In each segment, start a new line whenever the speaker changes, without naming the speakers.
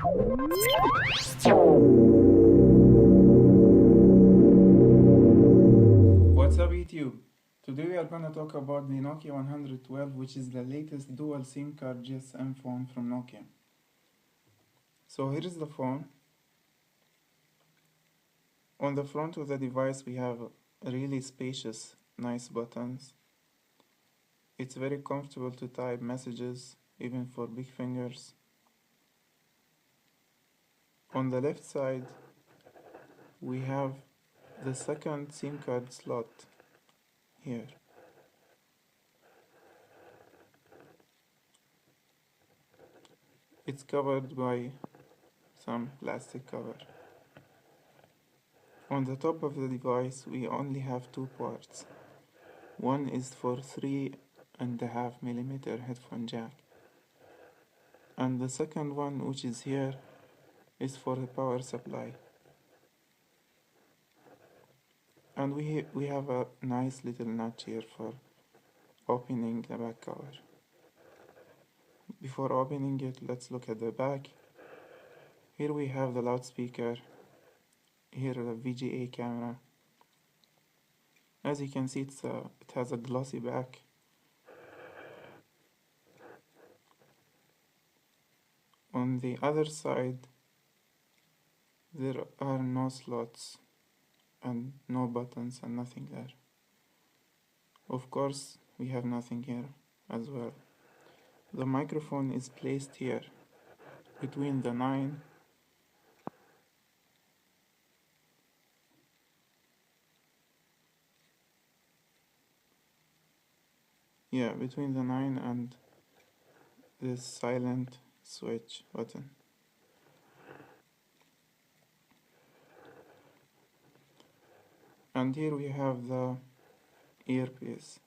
What's up YouTube? Today we are gonna talk about the Nokia 112, which is the latest dual SIM card GSM phone from Nokia. So here is the phone. On the front of the device we have really spacious, nice buttons. It's very comfortable to type messages, even for big fingers. On the left side we have the second SIM card slot here. It's covered by some plastic cover. On the top of the device we only have two ports. One is for 3.5mm headphone jack, and the second one, which is here, is for the power supply. And we have a nice little notch here for opening the back cover. Before opening it, let's look at the back. Here we have the loudspeaker, here the VGA camera. As you can see, it has a glossy back. On the other side there are no slots and no buttons and nothing there. Of course we have nothing here as well. The microphone is placed here between the 9 between the 9 and this silent switch button. And here we have the earpiece.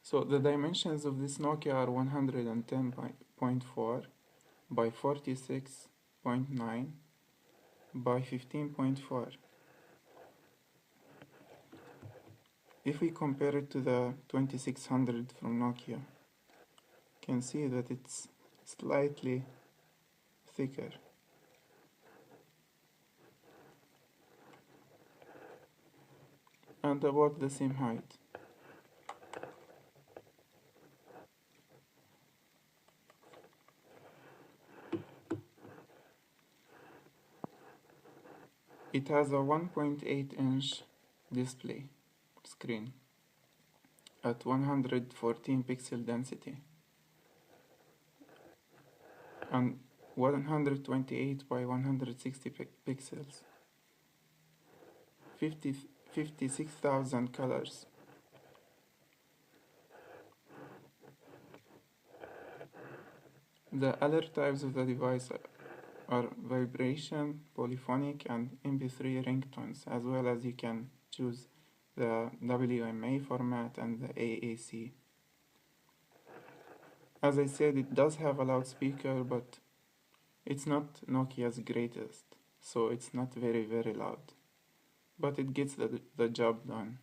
So the dimensions of this Nokia are 110.4 by 46.9 by 15.4. If we compare it to the 2600 from Nokia, you can see that it's slightly thicker. And about the same height. It has a 1.8-inch display screen at 114 pixel density and 128 by 160 pixels, 56,000 colors. The other types of the device are vibration, polyphonic, and MP3 ringtones, as well as you can choose the WMA format and the AAC. As I said, it does have a loudspeaker, but it's not Nokia's greatest, so it's not very loud, but it gets the job done.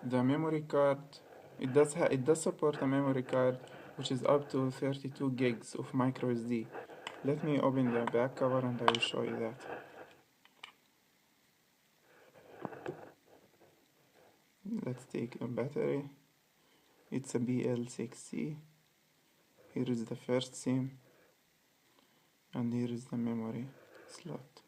The memory card, it does support a memory card which is up to 32 gigs of micro SD. Let me open the back cover and I will show you that. Let's take a battery. It's a BL6C. Here is the first SIM, and here is the memory slot.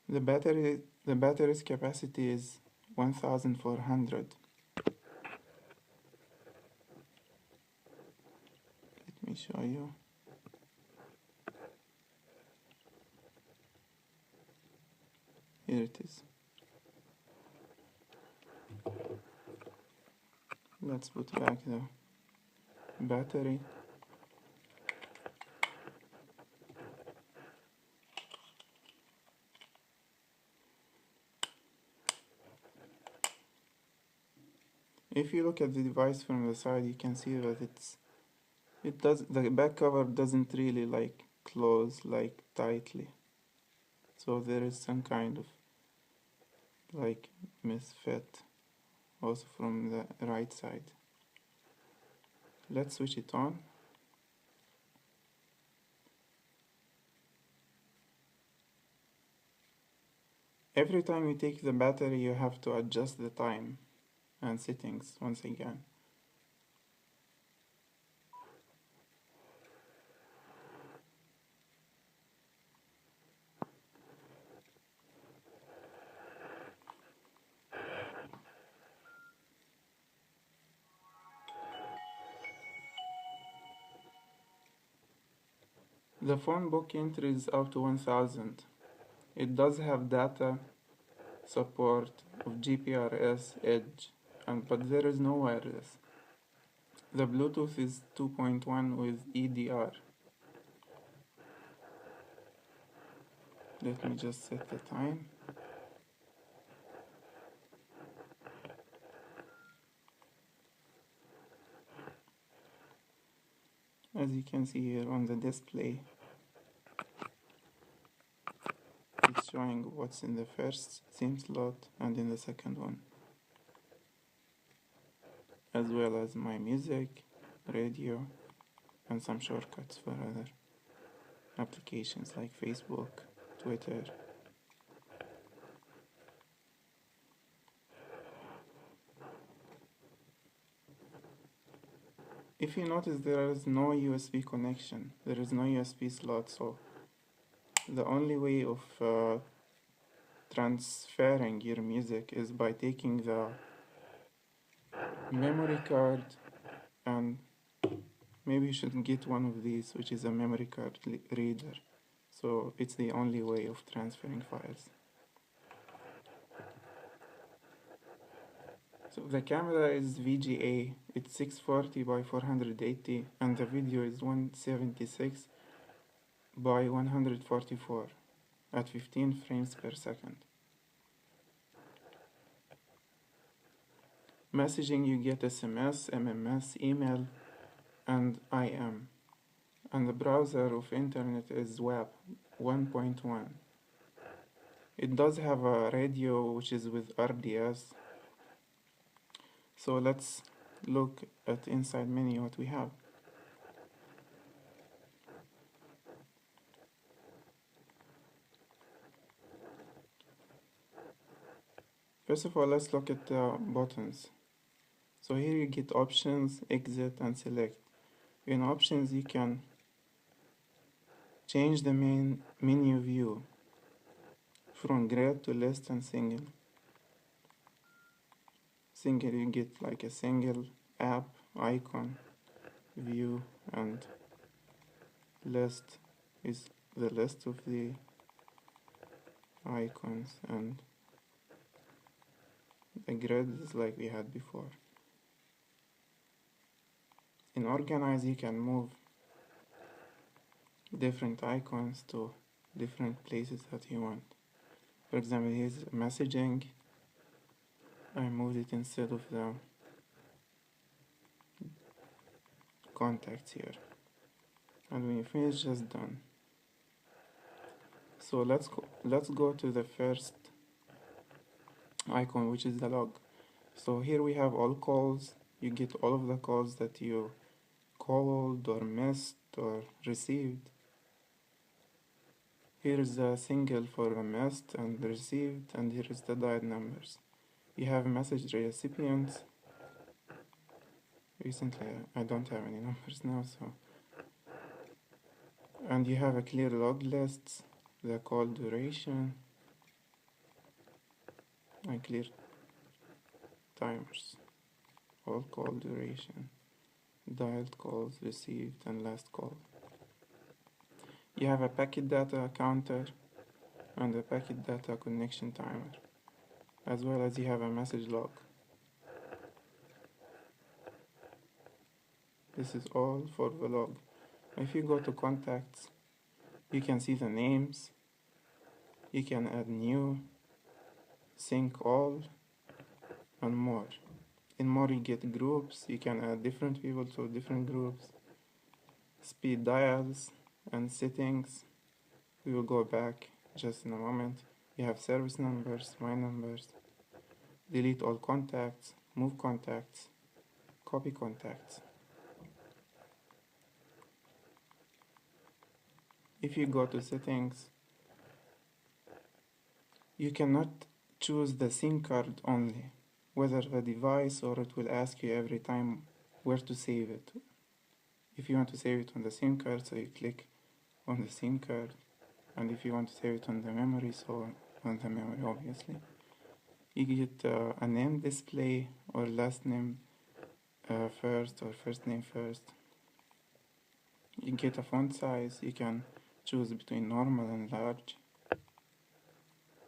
The battery's capacity is 1400. Let me show you. Here it is. Let's put back the battery. If you look at the device from the side, you can see that it's The back cover doesn't really like close like tightly, so there is some kind of like misfit also from the right side. Let's switch it on. Every time you take the battery, you have to adjust the time and settings once again. The phone book entries up to 1000. It does have data support of GPRS Edge, but there is no wireless. The Bluetooth is 2.1 with EDR. Let me just set the time. As you can see here on the display, it's showing what's in the first SIM slot and in the second one, as well as my music, radio, and some shortcuts for other applications like Facebook, Twitter. If you notice, there is no USB connection, there is no USB slot, so the only way of transferring your music is by taking the memory card, and maybe you should get one of these, which is a memory card reader. So it's the only way of transferring files. So the camera is VGA, it's 640 by 480, and the video is 176 by 144 at 15 frames per second. Messaging, you get SMS, MMS, email, and IM. And the browser of internet is web 1.1. It does have a radio which is with RDS. So let's look at inside menu what we have. First of all, let's look at the buttons. So here you get options, exit, and select. In options, you can change the main menu view from grid to list and single. Single, you get like a single app, icon, view, and list is the list of the icons, and the grid is like we had before. In organize, you can move different icons to different places that you want. For example, here's messaging. I moved it instead of the contacts here. And when you finish, just done. So let's go to the first icon, which is the log. So here we have all calls. You get all of the calls that you called or missed or received. Here is a single for the missed and received, and here is the dialed numbers. You have message recipients. Recently, I don't have any numbers now, so. And you have a clear log lists, the call duration, and clear timers, all call duration, dialed calls, received, and last call. You have a packet data counter and a packet data connection timer, as well as you have a message log. This is all for the log. If you go to contacts, you can see the names, you can add new, sync all, and more. In more, you get groups, you can add different people to different groups, speed dials and settings. We will go back just in a moment. You have service numbers, my numbers, delete all contacts, move contacts, copy contacts. If you go to settings, you cannot choose the SIM card only, whether the device, or it will ask you every time where to save it. If you want to save it on the SIM card, so you click on the SIM card, and if you want to save it on the memory, so on the memory obviously. You get a name display or last name first or first name first. You get a font size, you can choose between normal and large.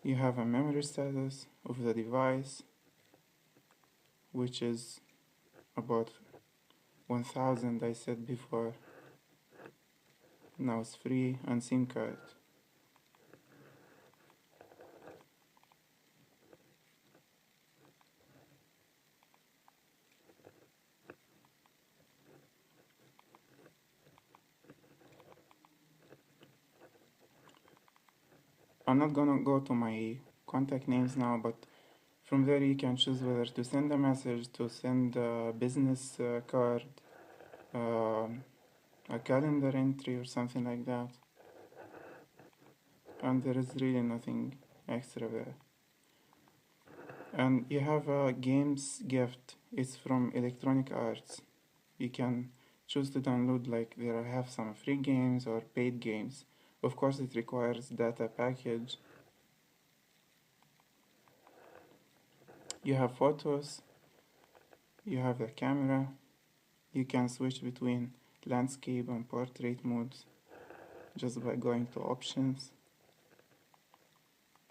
You have a memory status of the device, which is about 1000 I said before. Now it's free, and SIM card. I'm not gonna go to my contact names now, but from there you can choose whether to send a message, to send a business card, a calendar entry or something like that. And there is really nothing extra there. And you have a games gift. It's from Electronic Arts. You can choose to download, like there have some free games or paid games. Of course it requires data package. You have photos, you have the camera, you can switch between landscape and portrait modes just by going to options.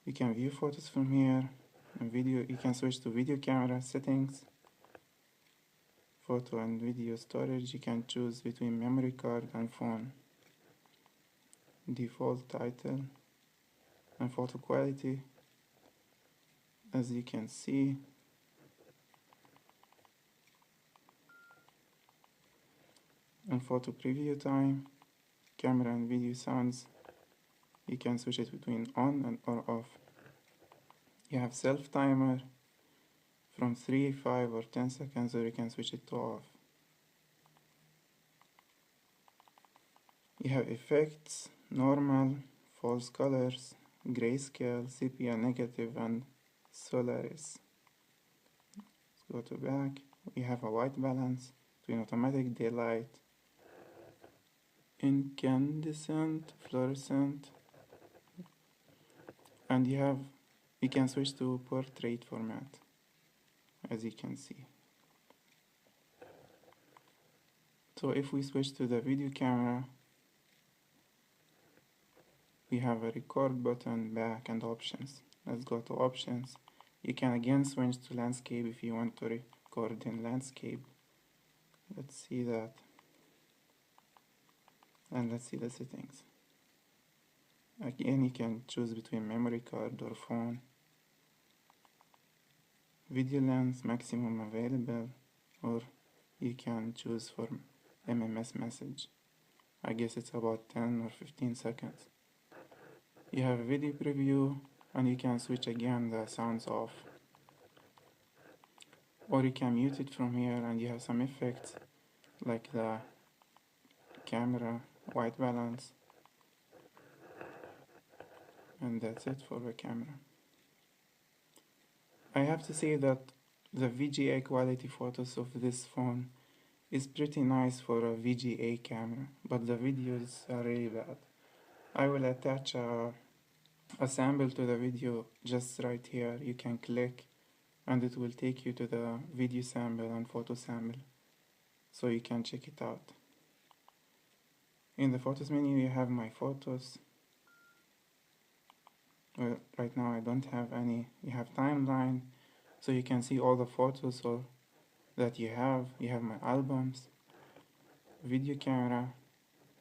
You can view photos from here, and video, you can switch to video camera settings, photo and video storage. You can choose between memory card and phone, default title, and photo quality. As you can see, and photo preview time, camera and video sounds. You can switch it between on and or off. You have self timer from 3, 5 or 10 seconds, or you can switch it to off. You have effects, normal, false colors, grayscale, sepia negative, and Solaris. Let's go to back. We have a white balance between automatic, daylight, incandescent, fluorescent, and you can switch to portrait format, as you can see. So if we switch to the video camera, we have a record button, back, and options. Let's go to options. You can again switch to landscape if you want to record in landscape. Let's see that. And let's see the settings. Again, you can choose between memory card or phone. Video length, maximum available, or you can choose for MMS message. I guess it's about 10 or 15 seconds. You have a video preview, and you can switch again the sounds off. Or you can mute it from here, and you have some effects like the camera, white balance, and that's it for the camera. I have to say that the VGA quality photos of this phone is pretty nice for a VGA camera, but the videos are really bad. I will attach a sample to the video just right here. You can click and it will take you to the video sample and photo sample, so you can check it out. In the photos menu you have my photos. Well, right now I don't have any. You have timeline, so you can see all the photos that you have. You have my albums, video camera.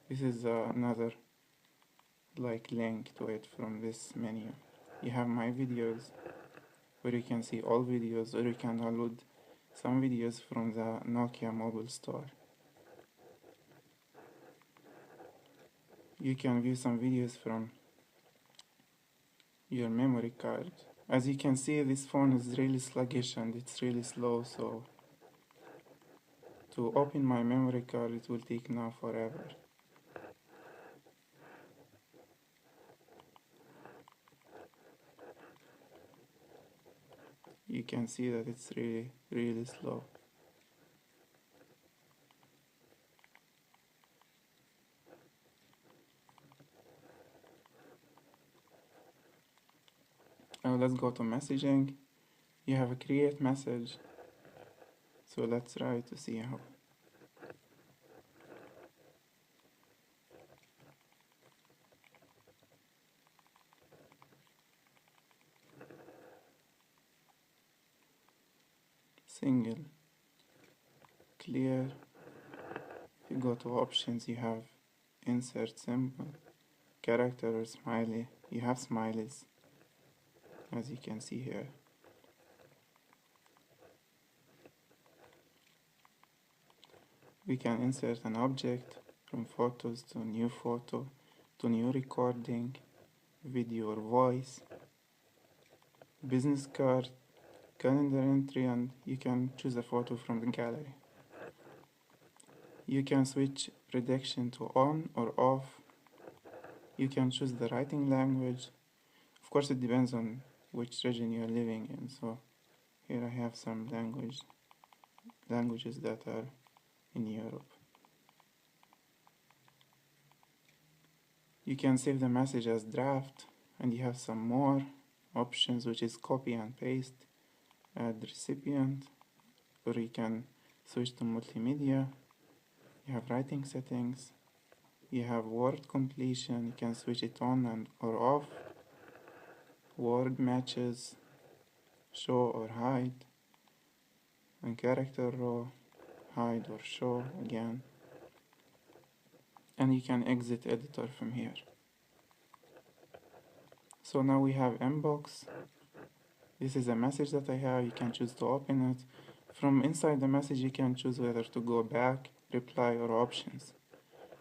This is another link to it from this menu. You have my videos, where you can see all videos, or you can download some videos from the Nokia mobile store. You can view some videos from your memory card. As you can see, this phone is really sluggish and it's really slow, so to open my memory card it will take now forever. You can see that it's really slow. Now let's go to messaging. You have a create message, so let's try to see how. Single, clear. If you go to options, you have insert symbol, character or smiley. You have smileys, as you can see here. We can insert an object from photos to new photo, to new recording, video or voice, business card, calendar entry, and you can choose a photo from the gallery. You can switch redaction to on or off. You can choose the writing language. Of course, it depends on which region you are living in. So here I have some languages that are in Europe. You can save the message as draft, and you have some more options, which is copy and paste, add recipient, or you can switch to multimedia. You have writing settings. You have word completion. You can switch it on and or off. Word matches, show or hide, and character row, hide or show again. And you can exit editor from here. So now we have inbox. This is a message that I have. You can choose to open it. From inside the message you can choose whether to go back, reply, or options.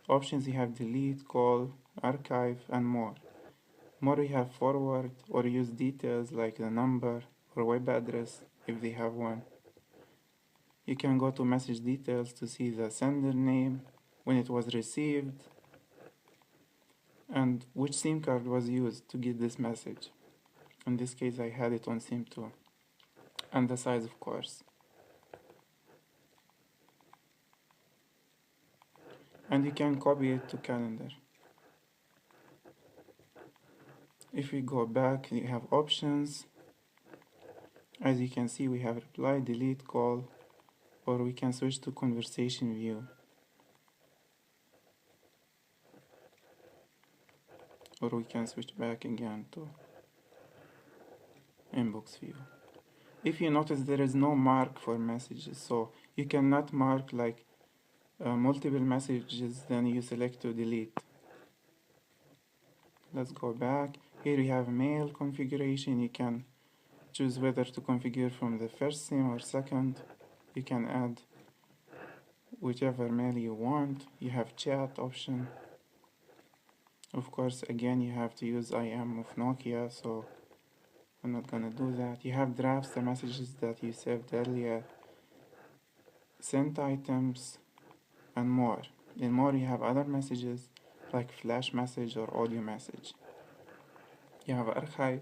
Options, you have delete, call, archive, and more. More, you have forward or use details like the number or web address if they have one. You can go to message details to see the sender name, when it was received, and which SIM card was used to get this message. In this case I had it on SIM 2. And the size, of course. And you can copy it to calendar. If we go back, you have options. As you can see, we have reply, delete, call, or we can switch to conversation view. Or we can switch back again to inbox view. If you notice, there is no mark for messages, so you cannot mark like multiple messages, then you select to delete. Let's go back. Here you have mail configuration. You can choose whether to configure from the first SIM or second. You can add whichever mail you want. You have chat option. Of course, again, you have to use IM of Nokia, so I'm not gonna do that. You have drafts, the messages that you saved earlier, sent items, and more. In more, you have other messages like flash message or audio message. You have archive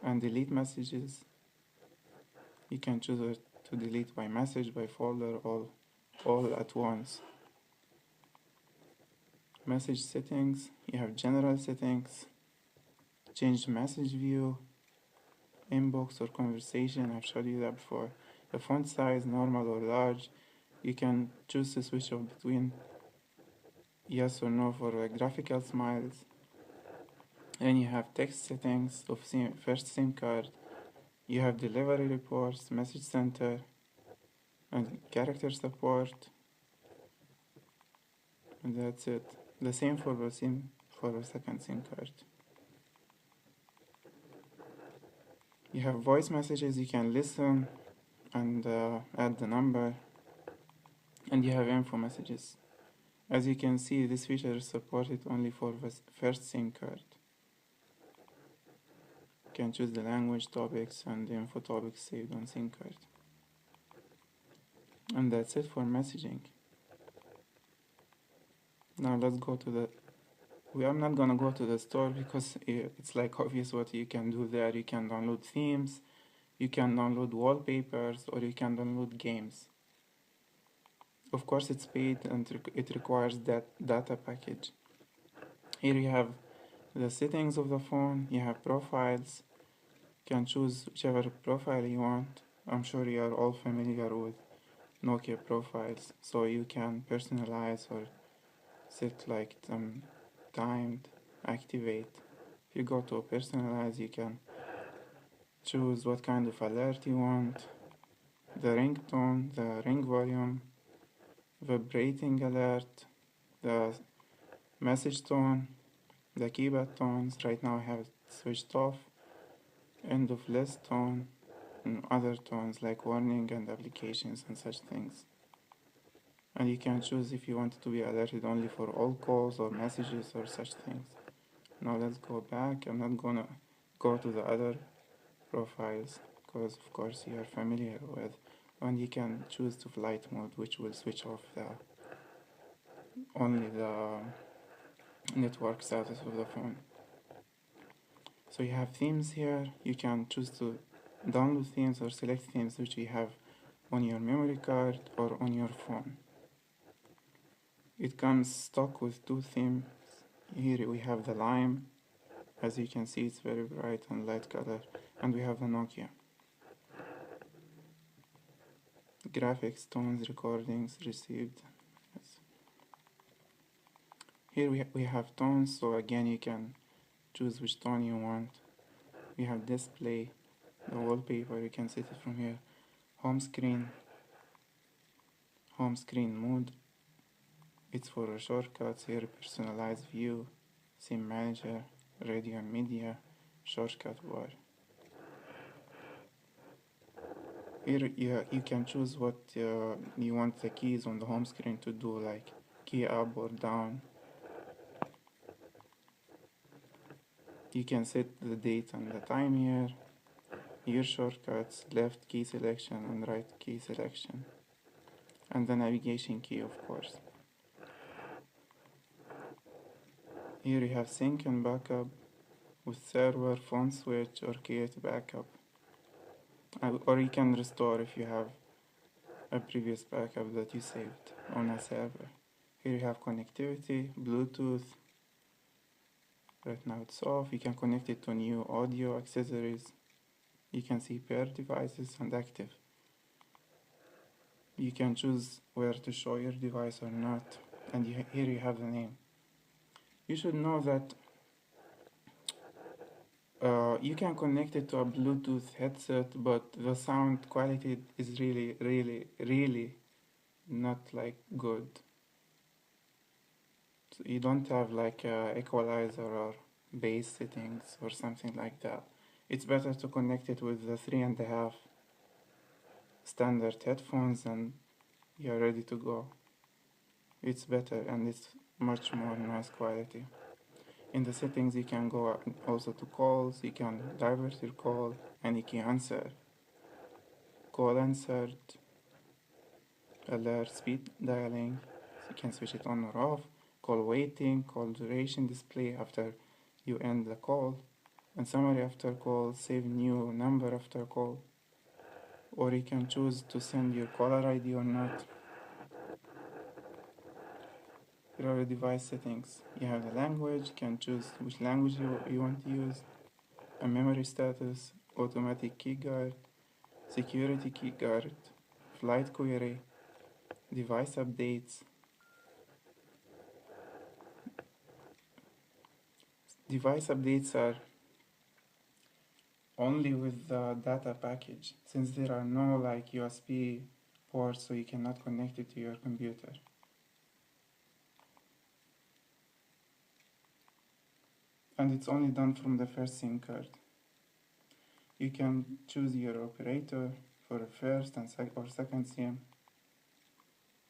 and delete messages. You can choose to delete by message, by folder, all at once. Message settings, you have general settings, change message view, inbox or conversation. I've showed you that before. The font size, normal or large. You can choose to switch off between yes or no for graphical smiles. And you have text settings of first SIM card. You have delivery reports, message center, and character support. And that's it. The same for the second SIM card. You have voice messages. You can listen and add the number. And you have info messages. As you can see, this feature is supported only for the first SIM card. You can choose the language, topics, and the info topics saved on SIM card. And that's it for messaging. Now let's go to the... I'm not gonna go to the store because it's like obvious what you can do there. You can download themes, you can download wallpapers, or you can download games. Of course it's paid and it requires that data package. Here you have the settings of the phone, you have profiles. You can choose whichever profile you want. I'm sure you are all familiar with Nokia profiles, so you can personalize or set like timed, activate. If you go to personalize, you can choose what kind of alert you want, the ringtone, the ring volume, vibrating alert, the message tone, the keypad tones. Right now I have it switched off, end of list tone, and other tones like warning and applications and such things. And you can choose if you want it to be alerted only for all calls or messages or such things. Now let's go back. I'm not gonna go to the other profiles because of course you are familiar with, and you can choose to flight mode, which will switch off only the network status of the phone. So you have themes here. You can choose to download themes or select themes which you have on your memory card or on your phone. It comes stock with two themes. Here we have the lime. As you can see, it's very bright and light color. And we have the Nokia. Graphics, tones, recordings, received. Yes. Here we have tones, so again you can choose which tone you want. We have display, the wallpaper, you can set it from here. Home screen mode. It's for shortcuts here, personalized view, SIM manager, radio and media, shortcut bar. Here you can choose what you want the keys on the home screen to do, like key up or down. You can set the date and the time here, your shortcuts, left key selection and right key selection, and the navigation key, of course. Here you have sync and backup with server, phone switch, or create backup. Or you can restore if you have a previous backup that you saved on a server. Here you have connectivity, Bluetooth. Right now it's off. You can connect it to new audio accessories. You can see paired devices and active. You can choose where to show your device or not. And here you have the name. You should know that you can connect it to a Bluetooth headset, but the sound quality is really not like good. So you don't have like equalizer or bass settings or something like that. It's better to connect it with the 3.5 standard headphones and you're ready to go. It's better and it's much more nice quality. In the settings you can go also to calls, you can divert your call and you can answer. Call answered, alert, speed dialing, so you can switch it on or off, call waiting, call duration display after you end the call, and summary after call, save new number after call, or you can choose to send your caller ID or not. Here are the device settings. You have the language, you can choose which language you want to use, a memory status, automatic key guard, security key guard, flight query, device updates. Device updates are only with the data package, since there are no like USB ports, so you cannot connect it to your computer. And it's only done from the first SIM card. You can choose your operator for a first and or second SIM.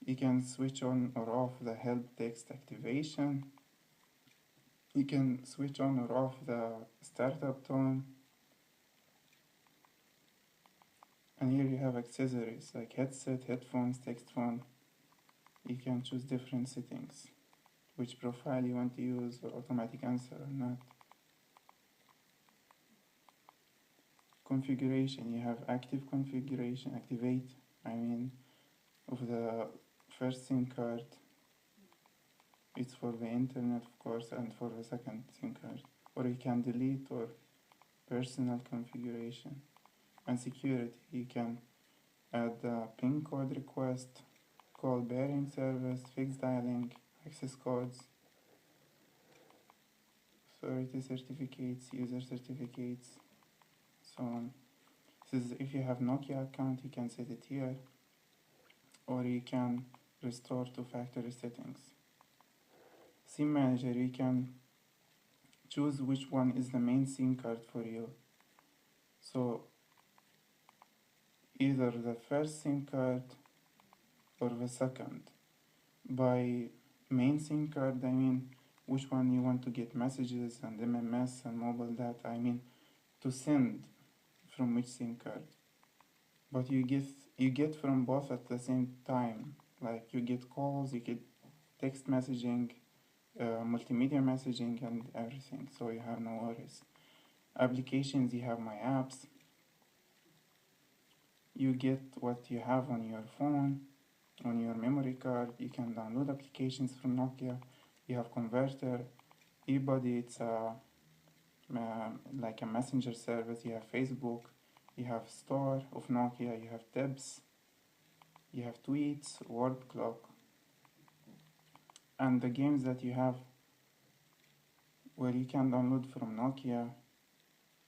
You can switch on or off the help text activation. You can switch on or off the startup tone. And here you have accessories like headset, headphones, text phone. You can choose different settings, which profile you want to use or automatic answer or not. Configuration, you have active configuration, activate, of the first SIM card. It's for the internet, of course, and for the second SIM card. Or you can delete or personal configuration. And security, you can add the PIN code request, call bearing service, fixed dialing, access codes, authority certificates, user certificates, so on. This is if you have Nokia account, you can set it here, or you can restore to factory settings. SIM manager, you can choose which one is the main SIM card for you. So either the first SIM card or the second. By main SIM card, which one you want to get messages and MMS and mobile data, to send from which SIM card. But you get from both at the same time. Like you get calls, you get text messaging, multimedia messaging and everything, so you have no worries. Applications, you have my apps. You get what you have on your phone, on your memory card. You can download applications from Nokia. You have Converter, eBuddy, it's like a messenger service. You have Facebook, you have Store of Nokia, you have Tabs, you have Tweets, Word Clock. And the games that you have, well, you can download from Nokia,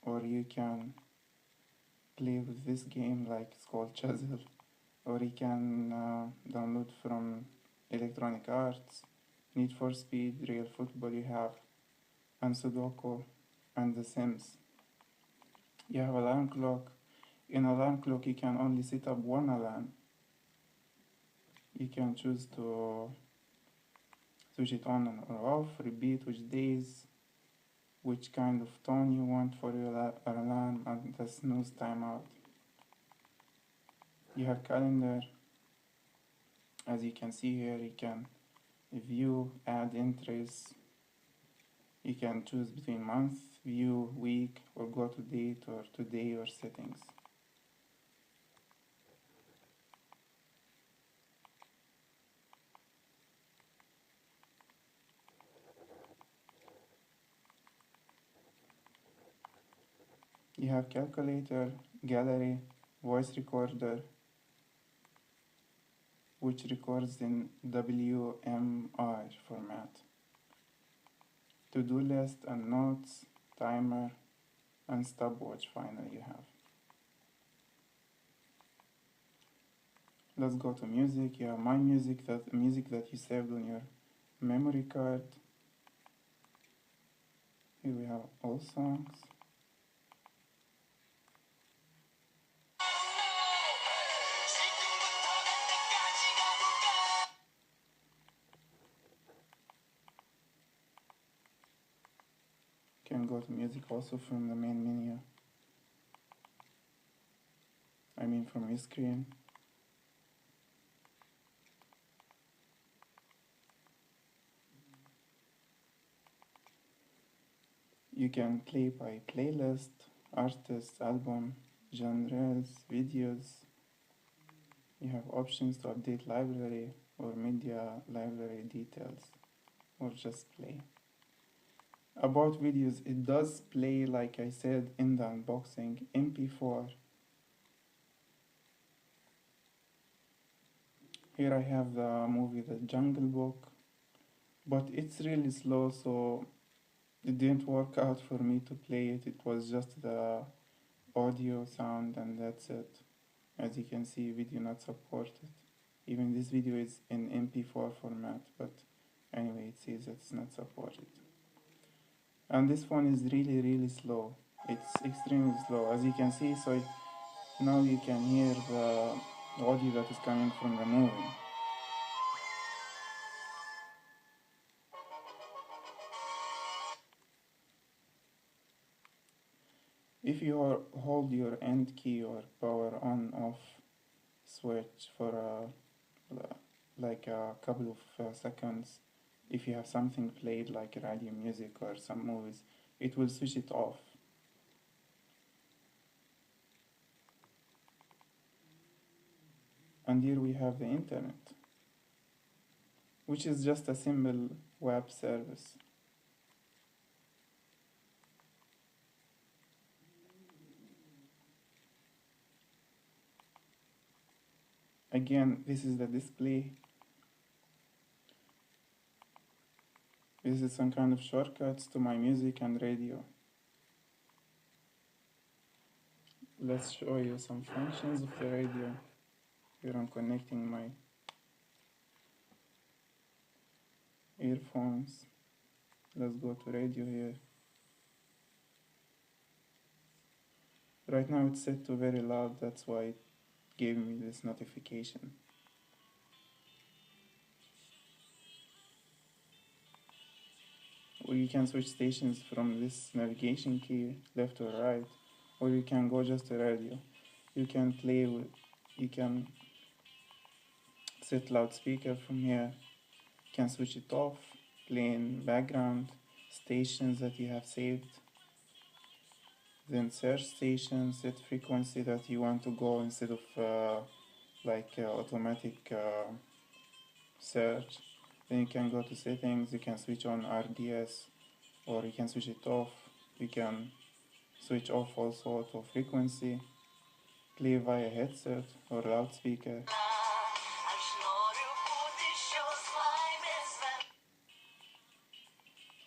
or you can play with this game, like it's called Chisel, or you can download from Electronic Arts, Need for Speed, Real Football you have, and Sudoku, and The Sims. You have alarm clock. In alarm clock you can only set up one alarm. You can choose to switch it on or off, repeat which days, which kind of tone you want for your alarm, and the snooze timeout. You have calendar. As you can see here, you can view, add entries. You can choose between month, view, week, or go to date or today or settings. You have calculator, gallery, voice recorder, which records in WMR format, to-do list and notes, timer, and stopwatch finally you have. Let's go to music. You have my music, that music that you saved on your memory card. Here we have all songs. You can go to music also from the main menu. From your screen. You can play by playlist, artist, album, genres, videos. You have options to update library or media library details, or just play. About videos, it does play, like I said in the unboxing, MP4. Here I have the movie The Jungle Book, but it's really slow, so it didn't work out for me to play it. It was just the audio sound and that's it. As you can see, video not supported. Even this video is in MP4 format, but anyway, it says it's not supported. And this one is really slow. It's extremely slow, as you can see. So now you can hear the audio that is coming from the movie. If you hold your end key or power on off switch for like a couple of seconds, if you have something played like radio music or some movies, it will switch it off. And here we have the internet, which is just a simple web service. Again, this is the display. This is some kind of shortcuts to my music and radio. Let's show you some functions of the radio. Here I'm connecting my earphones. Let's go to radio here. Right now it's set to very loud, that's why it gave me this notification. Or you can switch stations from this navigation key, left or right, or you can go just to radio. You can play with, you can set loudspeaker from here, you can switch it off, play in background, stations that you have saved, then search station, set frequency that you want to go instead of automatic search. Then you can go to settings, you can switch on RDS or you can switch it off. You can switch off also auto frequency, play via headset or loudspeaker.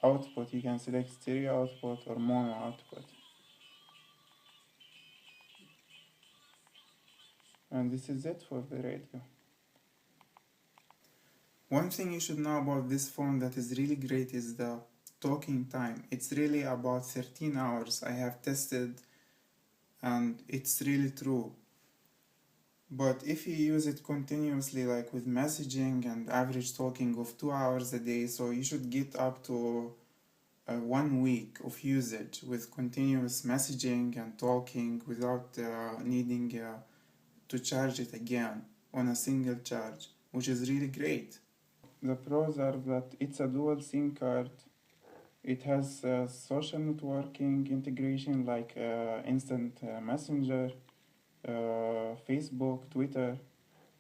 Output, you can select stereo output or mono output. And this is it for the radio. One thing you should know about this phone that is really great is the talking time. It's really about 13 hours. I have tested and it's really true. But if you use it continuously, like with messaging and average talking of 2 hours a day, so you should get up to 1 week of usage with continuous messaging and talking without needing to charge it again on a single charge, which is really great. The pros are that it's a dual SIM card. It has social networking integration like instant messenger, Facebook, Twitter.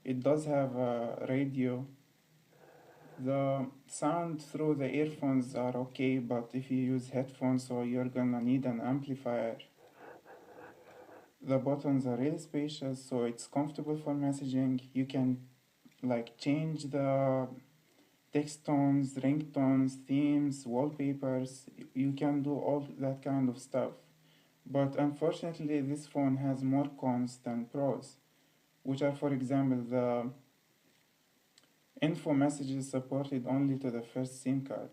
It does have a radio. The sound through the earphones are okay, but if you use headphones, so you're gonna need an amplifier. The buttons are really spacious, so it's comfortable for messaging. You can like change the text tones, ringtones, themes, wallpapers. You can do all that kind of stuff. But unfortunately, this phone has more cons than pros, which are, for example, the info messages supported only to the first SIM card.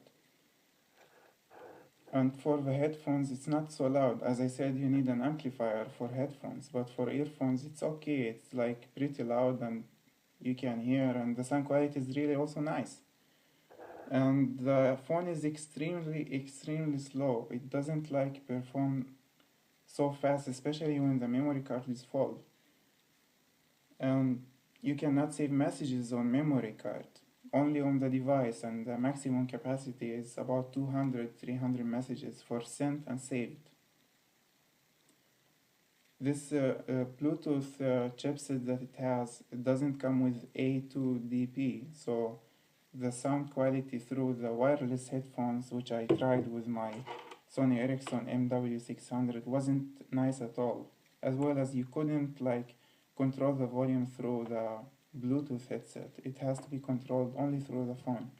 And for the headphones, it's not so loud. As I said, you need an amplifier for headphones, but for earphones, it's okay. It's like pretty loud and you can hear, and the sound quality is really also nice. And the phone is extremely slow. It doesn't like perform so fast, especially when the memory card is full. And you cannot save messages on memory card, only on the device, and the maximum capacity is about 200-300 messages for sent and saved. This Bluetooth chipset that it has, it doesn't come with A2DP, so the sound quality through the wireless headphones, which I tried with my Sony Ericsson MW600, wasn't nice at all. As well as you couldn't like control the volume through the Bluetooth headset. It has to be controlled only through the phone.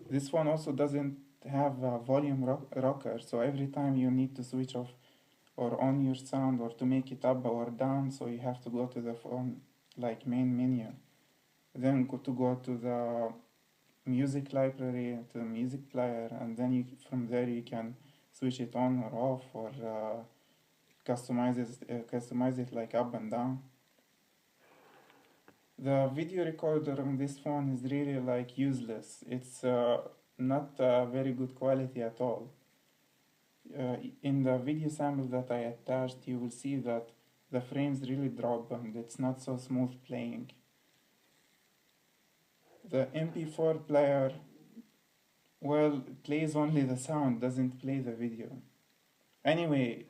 This phone also doesn't have a volume rocker, so every time you need to switch off or on your sound or to make it up or down, so you have to go to the phone like main menu. Then go to the music library, to the music player, and then from there you can switch it on or off or customize it like up and down. The video recorder on this phone is really like useless. It's not very good quality at all. in the video sample that I attached, you will see that the frames really drop and it's not so smooth playing. The MP4 player, well, plays only the sound, doesn't play the video. Anyway,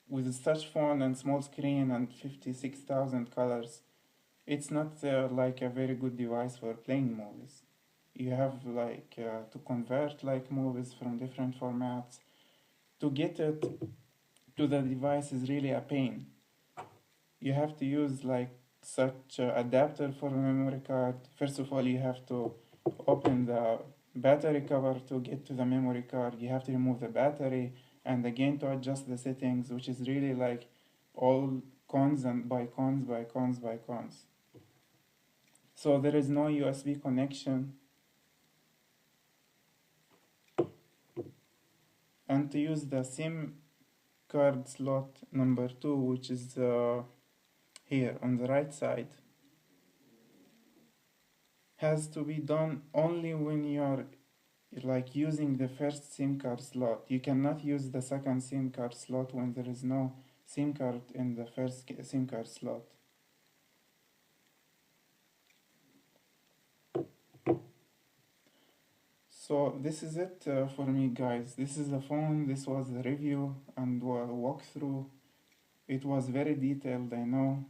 with a touch phone and small screen and 56,000 colors, it's not like a very good device for playing movies. You have to convert like movies from different formats. To get it to the device is really a pain. You have to use like such adapter for a memory card. First of all, you have to open the battery cover to get to the memory card. You have to remove the battery and again to adjust the settings, which is really like all cons and by cons by cons by cons. So there is no USB connection. And to use the SIM card slot number 2, which is here on the right side, has to be done only when you are like using the first SIM card slot. You cannot use the second SIM card slot when there is no SIM card in the first SIM card slot. So this is it for me, guys. This is the phone. This was the review and walkthrough. It was very detailed, I know.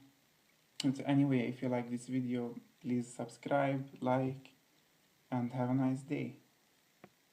But anyway, if you like this video, please subscribe, like, and have a nice day.